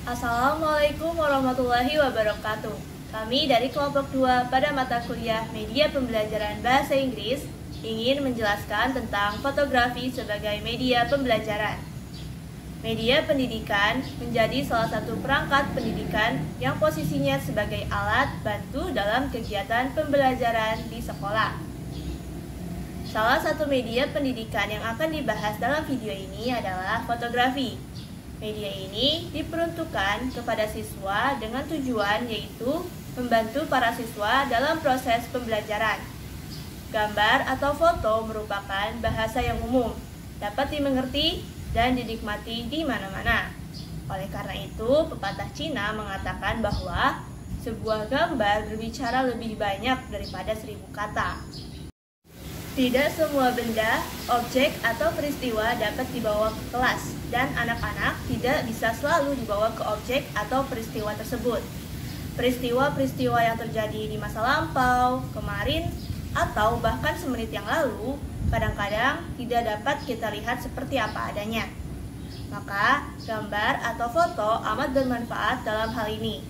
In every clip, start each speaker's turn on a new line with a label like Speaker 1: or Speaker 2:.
Speaker 1: Assalamualaikum warahmatullahi wabarakatuh. Kami dari kelompok 2 pada mata kuliah Media Pembelajaran Bahasa Inggris ingin menjelaskan tentang fotografi sebagai media pembelajaran. Media pendidikan menjadi salah satu perangkat pendidikan yang posisinya sebagai alat bantu dalam kegiatan pembelajaran di sekolah. Salah satu media pendidikan yang akan dibahas dalam video ini adalah fotografi. Media ini diperuntukkan kepada siswa dengan tujuan yaitu membantu para siswa dalam proses pembelajaran. Gambar atau foto merupakan bahasa yang umum, dapat dimengerti dan dinikmati di mana-mana. Oleh karena itu, pepatah Cina mengatakan bahwa sebuah gambar berbicara lebih banyak daripada 1000 kata. Tidak semua benda, objek, atau peristiwa dapat dibawa ke kelas, dan anak-anak tidak bisa selalu dibawa ke objek atau peristiwa tersebut. Peristiwa-peristiwa yang terjadi di masa lampau, kemarin, atau bahkan semenit yang lalu, kadang-kadang tidak dapat kita lihat seperti apa adanya. Maka, gambar atau foto amat bermanfaat dalam hal ini.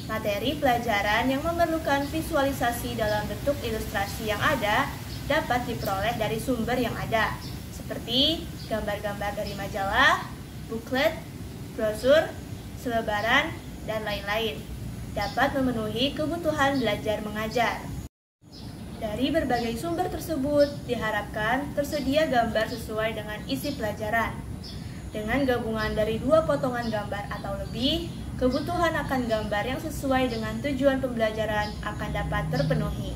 Speaker 1: Materi pelajaran yang memerlukan visualisasi dalam bentuk ilustrasi yang ada dapat diperoleh dari sumber yang ada, seperti gambar-gambar dari majalah, buklet, brosur, selebaran, dan lain-lain. Dapat memenuhi kebutuhan belajar mengajar. Dari berbagai sumber tersebut, diharapkan tersedia gambar sesuai dengan isi pelajaran. Dengan gabungan dari 2 potongan gambar atau lebih, kebutuhan akan gambar yang sesuai dengan tujuan pembelajaran akan dapat terpenuhi.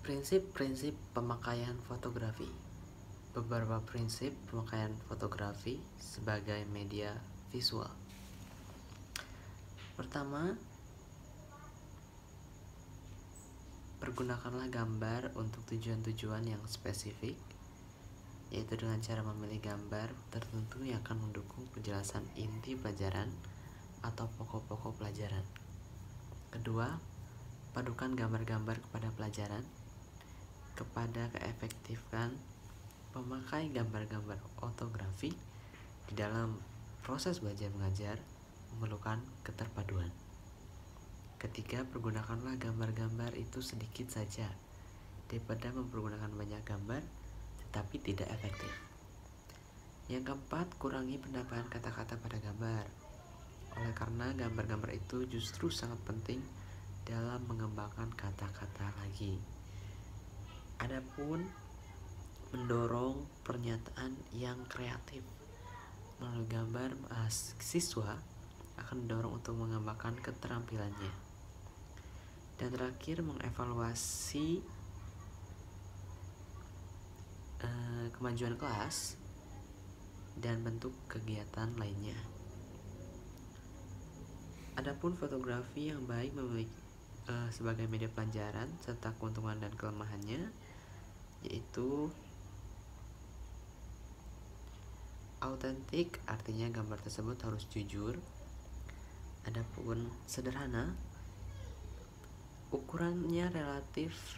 Speaker 2: Prinsip-prinsip pemakaian fotografi. Beberapa prinsip pemakaian fotografi sebagai media visual. Pertama, pergunakanlah gambar untuk tujuan-tujuan yang spesifik, yaitu dengan cara memilih gambar tertentu yang akan mendukung penjelasan inti pelajaran atau pokok-pokok pelajaran. Kedua, padukan gambar-gambar kepada pelajaran. Kepada keefektifan pemakai gambar-gambar fotografi di dalam proses belajar mengajar memerlukan keterpaduan. Ketiga, pergunakanlah gambar-gambar itu sedikit saja daripada mempergunakan banyak gambar tetapi tidak efektif. Yang keempat, kurangi penambahan kata-kata pada gambar. Oleh karena gambar-gambar itu justru sangat penting dalam mengembangkan kata-kata lagi. Adapun mendorong pernyataan yang kreatif melalui gambar, siswa akan mendorong untuk mengembangkan keterampilannya. Dan terakhir, mengevaluasi kemajuan kelas dan bentuk kegiatan lainnya. Adapun fotografi yang baik memiliki sebagai media pelajaran serta keuntungan dan kelemahannya, yaitu autentik, artinya gambar tersebut harus jujur. Adapun sederhana, ukurannya relatif,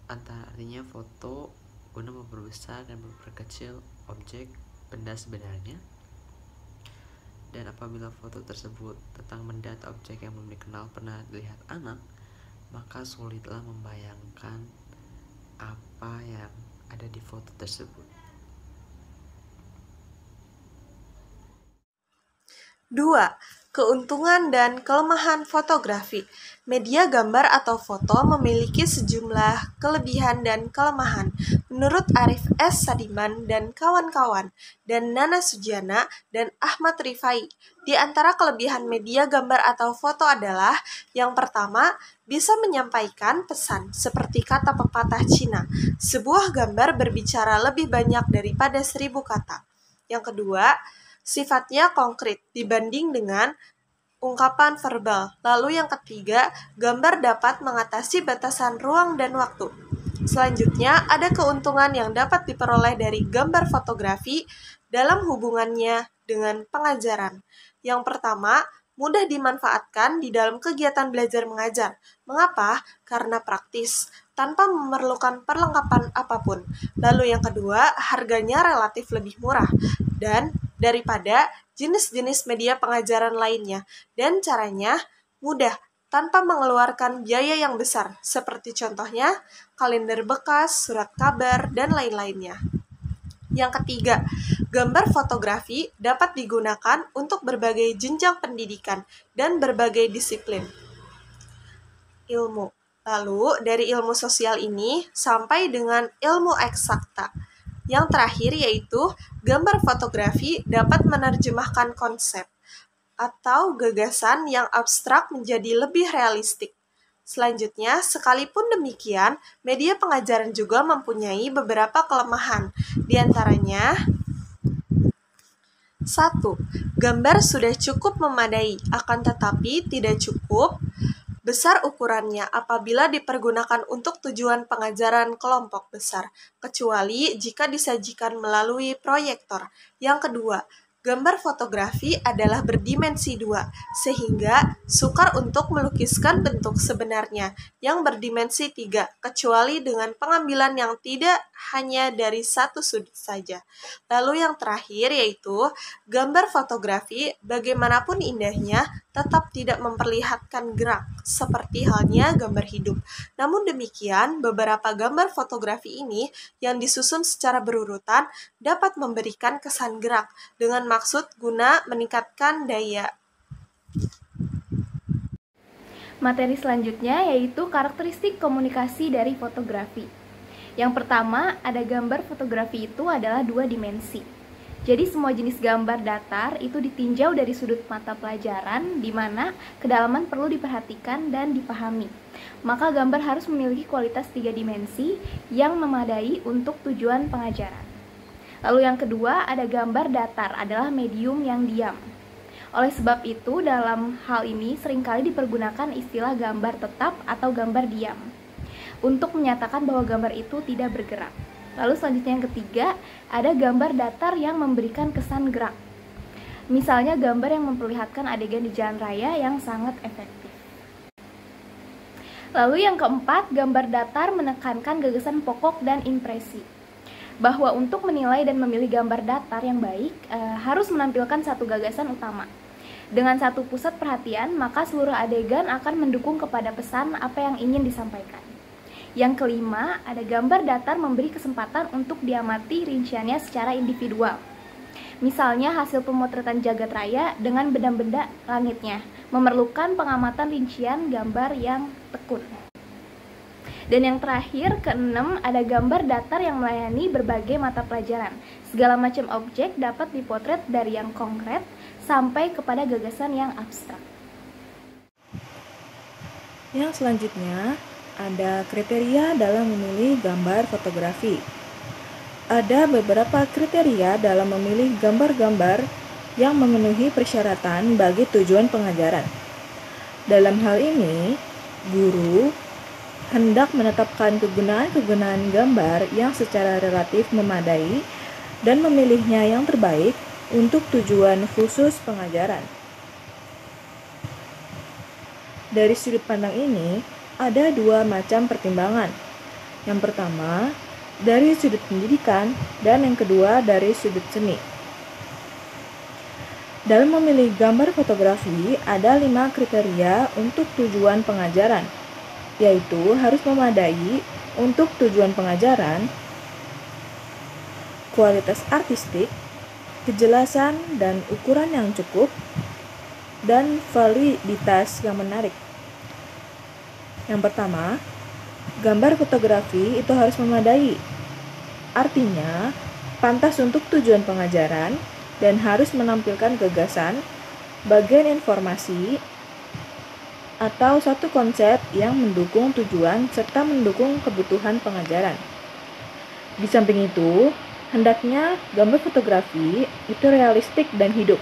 Speaker 2: artinya foto guna memperbesar dan memperkecil objek benda sebenarnya. Dan apabila foto tersebut tentang benda atau objek yang belum dikenal pernah dilihat anak, maka sulitlah membayangkan apa yang ada di foto tersebut.
Speaker 3: 2. Keuntungan dan kelemahan fotografi. Media gambar atau foto memiliki sejumlah kelebihan dan kelemahan. Menurut Arif S. Sadiman dan kawan-kawan, dan Nana Sujana dan Ahmad Rifai, di antara kelebihan media gambar atau foto adalah: yang pertama, bisa menyampaikan pesan, seperti kata pepatah Cina, sebuah gambar berbicara lebih banyak daripada 1000 kata. Yang kedua, sifatnya konkret dibanding dengan ungkapan verbal. Lalu yang ketiga, gambar dapat mengatasi batasan ruang dan waktu. Selanjutnya, ada keuntungan yang dapat diperoleh dari gambar fotografi dalam hubungannya dengan pengajaran. Yang pertama, mudah dimanfaatkan di dalam kegiatan belajar mengajar. Mengapa? Karena praktis, tanpa memerlukan perlengkapan apapun. Lalu yang kedua, harganya relatif lebih murah dan daripada jenis-jenis media pengajaran lainnya, dan caranya mudah tanpa mengeluarkan biaya yang besar, seperti contohnya kalender bekas, surat kabar, dan lain-lainnya. Yang ketiga, gambar fotografi dapat digunakan untuk berbagai jenjang pendidikan dan berbagai disiplin ilmu. Lalu, dari ilmu sosial ini sampai dengan ilmu eksakta. Yang terakhir yaitu gambar fotografi dapat menerjemahkan konsep atau gagasan yang abstrak menjadi lebih realistik. Selanjutnya, sekalipun demikian, media pengajaran juga mempunyai beberapa kelemahan. Di antaranya, 1. Gambar sudah cukup memadai, akan tetapi tidak cukup besar ukurannya apabila dipergunakan untuk tujuan pengajaran kelompok besar, kecuali jika disajikan melalui proyektor. Yang kedua, gambar fotografi adalah berdimensi 2, sehingga sukar untuk melukiskan bentuk sebenarnya yang berdimensi 3, kecuali dengan pengambilan yang tidak hanya dari satu sudut saja. Lalu yang terakhir yaitu, gambar fotografi bagaimanapun indahnya tetap tidak memperlihatkan gerak, seperti halnya gambar hidup. Namun demikian, beberapa gambar fotografi ini yang disusun secara berurutan dapat memberikan kesan gerak dengan maksud guna meningkatkan daya.
Speaker 1: Materi selanjutnya yaitu karakteristik komunikasi dari fotografi. Yang pertama, ada gambar fotografi itu adalah 2 dimensi. Jadi semua jenis gambar datar itu ditinjau dari sudut mata pelajaran, di mana kedalaman perlu diperhatikan dan dipahami. Maka gambar harus memiliki kualitas 3 dimensi yang memadai untuk tujuan pengajaran. Lalu yang kedua, ada gambar datar adalah medium yang diam. Oleh sebab itu, dalam hal ini seringkali dipergunakan istilah gambar tetap atau gambar diam untuk menyatakan bahwa gambar itu tidak bergerak. Lalu selanjutnya yang ketiga, ada gambar datar yang memberikan kesan gerak. Misalnya gambar yang memperlihatkan adegan di jalan raya yang sangat efektif. Lalu yang keempat, gambar datar menekankan gagasan pokok dan impresi. Bahwa untuk menilai dan memilih gambar datar yang baik, harus menampilkan satu gagasan utama. Dengan satu pusat perhatian, maka seluruh adegan akan mendukung kepada pesan apa yang ingin disampaikan. Yang kelima, ada gambar datar memberi kesempatan untuk diamati rinciannya secara individual. Misalnya hasil pemotretan jagat raya dengan benda-benda langitnya, memerlukan pengamatan rincian gambar yang tekun. Dan yang terakhir, keenam, ada gambar datar yang melayani berbagai mata pelajaran. Segala macam objek dapat dipotret dari yang konkret sampai kepada gagasan yang abstrak.
Speaker 4: Yang selanjutnya, ada kriteria dalam memilih gambar fotografi. Ada beberapa kriteria dalam memilih gambar-gambar yang memenuhi persyaratan bagi tujuan pengajaran. Dalam hal ini, guru hendak menetapkan kegunaan-kegunaan gambar yang secara relatif memadai dan memilihnya yang terbaik untuk tujuan khusus pengajaran. Dari sudut pandang ini, ada 2 macam pertimbangan. Yang pertama, dari sudut pendidikan, dan yang kedua dari sudut seni. Dalam memilih gambar fotografi, ada 5 kriteria untuk tujuan pengajaran, yaitu harus memadai untuk tujuan pengajaran, kualitas artistik, kejelasan dan ukuran yang cukup, dan validitas yang menarik. Yang pertama, gambar fotografi itu harus memadai. Artinya, pantas untuk tujuan pengajaran dan harus menampilkan gagasan, bagian informasi, atau satu konsep yang mendukung tujuan serta mendukung kebutuhan pengajaran. Di samping itu, hendaknya gambar fotografi itu realistik dan hidup,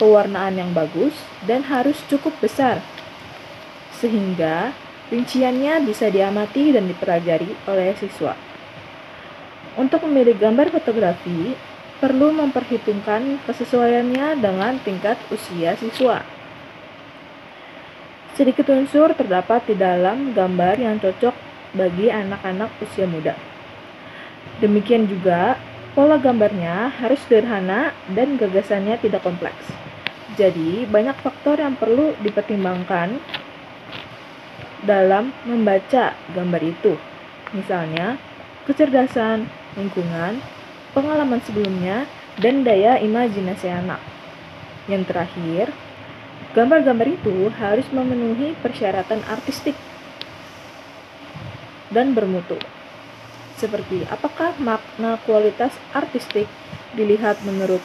Speaker 4: pewarnaan yang bagus, dan harus cukup besar, sehingga rinciannya bisa diamati dan dipelajari oleh siswa. Untuk memilih gambar fotografi, perlu memperhitungkan kesesuaiannya dengan tingkat usia siswa. Sedikit unsur terdapat di dalam gambar yang cocok bagi anak-anak usia muda. Demikian juga Pola gambarnya harus sederhana dan gagasannya tidak kompleks. Jadi, banyak faktor yang perlu dipertimbangkan dalam membaca gambar itu. Misalnya, kecerdasan, lingkungan, pengalaman sebelumnya, dan daya imajinasi anak. Yang terakhir, gambar-gambar itu harus memenuhi persyaratan artistik dan bermutu. Seperti apakah makna kualitas artistik dilihat menurut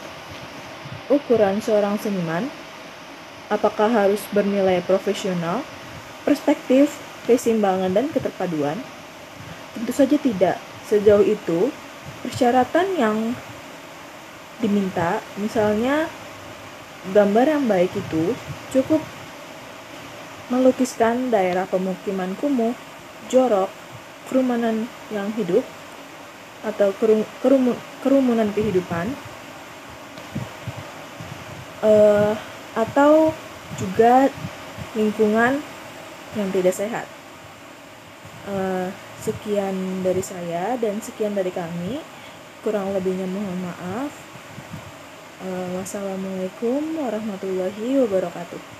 Speaker 4: ukuran seorang seniman? Apakah harus bernilai profesional, perspektif, keseimbangan, dan keterpaduan? Tentu saja tidak. Sejauh itu, persyaratan yang diminta, misalnya gambar yang baik itu cukup melukiskan daerah pemukiman kumuh, jorok, kerumunan yang hidup, atau kerumunan kehidupan, atau juga lingkungan yang tidak sehat. Sekian dari saya dan sekian dari kami. Kurang lebihnya mohon maaf. Wassalamualaikum warahmatullahi wabarakatuh.